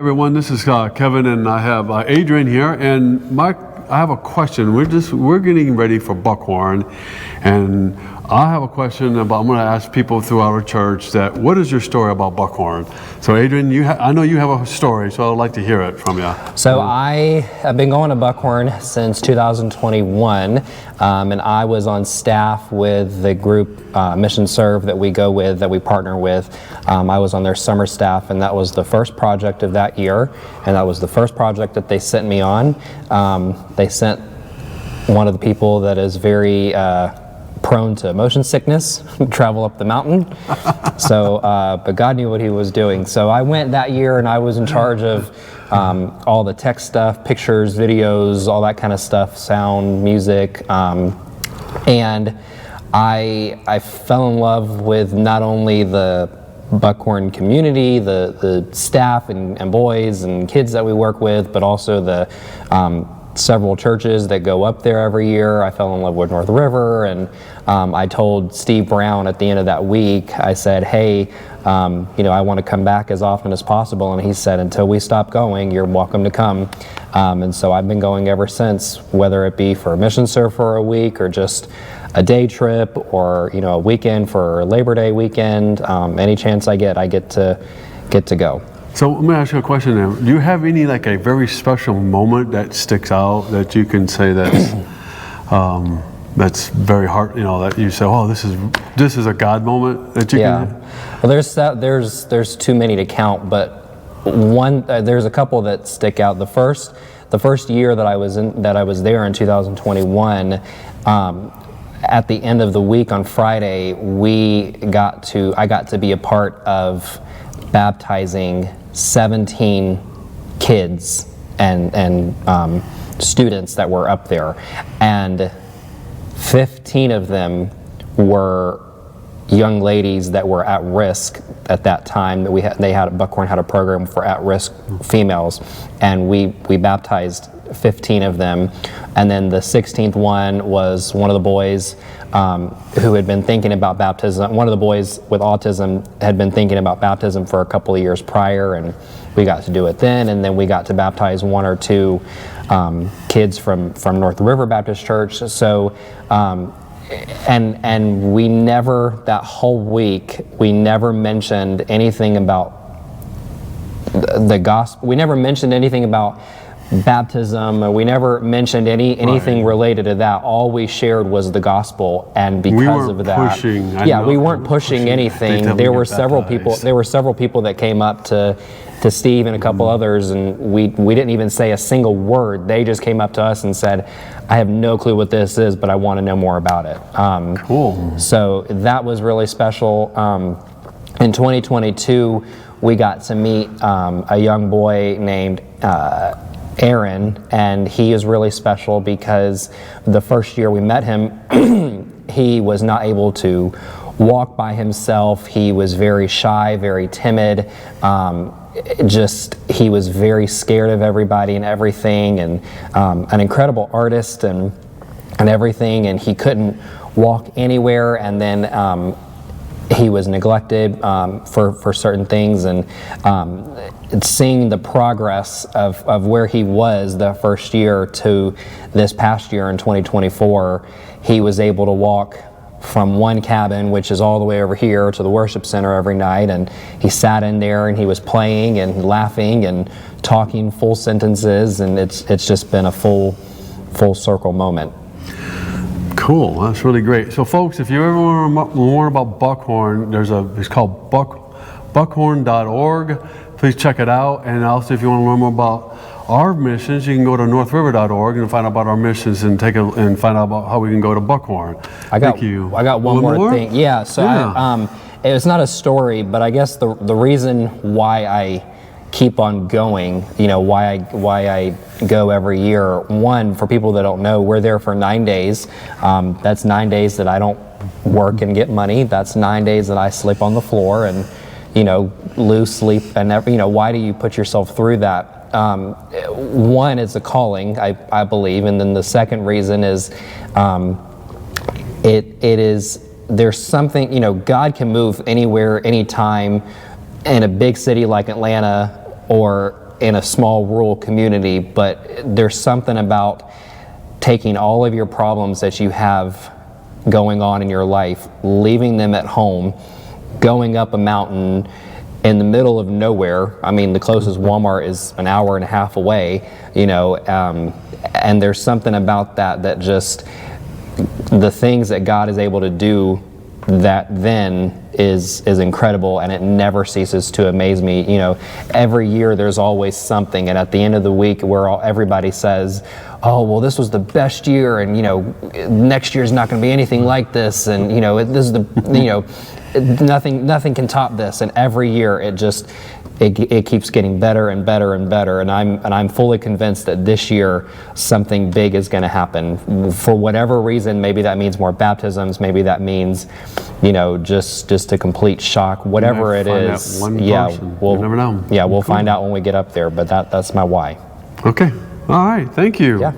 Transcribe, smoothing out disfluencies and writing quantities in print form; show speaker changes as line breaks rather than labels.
Everyone, this is Kevin, and I have Adrian here. And I have a question. We're getting ready for Buckhorn, and I have a question about. I'm going to ask people throughout our church that what is your story about Buckhorn? So, Adrian, I know you have a story, so I'd like to hear it from you.
So I have been going to Buckhorn since 2021, and I was on staff with the group Mission Serve that we go with, that we partner with. I was on their summer staff, and that was the first project of that year, and that was the first project that they sent me on. They sent one of the people that is very prone to motion sickness travel up the mountain. So, but God knew what he was doing. So I went that year, and I was in charge of all the tech stuff, pictures, videos, all that kind of stuff, sound, music, and I fell in love with not only the Buckhorn community, the staff and boys and kids that we work with, but also the several churches that go up there every year. I fell in love with North River, and I told Steve Brown at the end of that week, I said, hey, I want to come back as often as possible, and he said, until we stop going, you're welcome to come. And so I've been going ever since, whether it be for Mission Serve for a week or just a day trip, or a weekend for Labor Day weekend. Any chance I get to go.
So let me ask you a question then. Do you have any a very special moment that sticks out that you can say that's that's very hard, that you say, oh, this is a God moment that you can?
Well, there's too many to count, but there's a couple that stick out. The first year that I was there in 2021, at the end of the week on Friday, I got to be a part of baptizing 17 kids and students that were up there, and 15 of them were young ladies that were at risk at that time. That Buckhorn had a program for at-risk females, and we baptized 15 of them, and then the 16th one was one of the boys who had been thinking about baptism. One of the boys with autism had been thinking about baptism for a couple of years prior, and we got to do it then, and then we got to baptize one or two kids from North River Baptist Church. So and we never, that whole week, we never mentioned anything about the gospel. We never mentioned anything about baptism. We never mentioned anything related to that. All we shared was the gospel, and because of that, we weren't pushing anything. There were several people that came up to Steve and a couple others, and we didn't even say a single word. They just came up to us and said, I have no clue what this is, but I want to know more about it.
Cool.
So that was really special. In 2022, we got to meet a young boy named Aaron, and he is really special because the first year we met him, he was not able to walk by himself. He was very shy, very timid. He was very scared of everybody and everything, and an incredible artist and everything, and he couldn't walk anywhere, and then he was neglected for certain things, and seeing the progress of where he was the first year to this past year in 2024, he was able to walk from one cabin, which is all the way over here, to the worship center every night, and he sat in there and he was playing and laughing and talking full sentences, and it's just been a full circle moment.
Cool, that's really great. So folks, if you ever want to learn more about Buckhorn, it's called buckhorn.org. Please check it out. And also, if you want to learn more about our missions, you can go to northriver.org and find out about our missions and find out about how we can go to Buckhorn.
Thank you. I got one more thing. Yeah, so it's not a story, but I guess the reason why I keep on going, why I go every year. One, for people that don't know, we're there for 9 days. That's 9 days that I don't work and get money. That's 9 days that I sleep on the floor and, lose sleep. And, why do you put yourself through that? One, it's a calling, I believe. And then the second reason is there's something, God can move anywhere, anytime, in a big city like Atlanta, or in a small rural community, but there's something about taking all of your problems that you have going on in your life, leaving them at home, going up a mountain in the middle of nowhere. I mean, the closest Walmart is an hour and a half away, you know, and there's something about that just, the things that God is able to do that then is incredible, and it never ceases to amaze me. You know, every year there's always something, and at the end of the week where everybody says, oh, well, this was the best year, and, you know, next year's not going to be anything like this, and, you know, this is the, you know, nothing can top this. And every year it keeps getting better and better and better, and I'm fully convinced that this year something big is going to happen. For whatever reason, maybe that means more baptisms, maybe that means, you know, just a complete shock, whatever it is. Yeah, we'll
never know.
Yeah, we'll find out when we get up there, but that's my why.
Okay. All right. Thank you.
Yeah.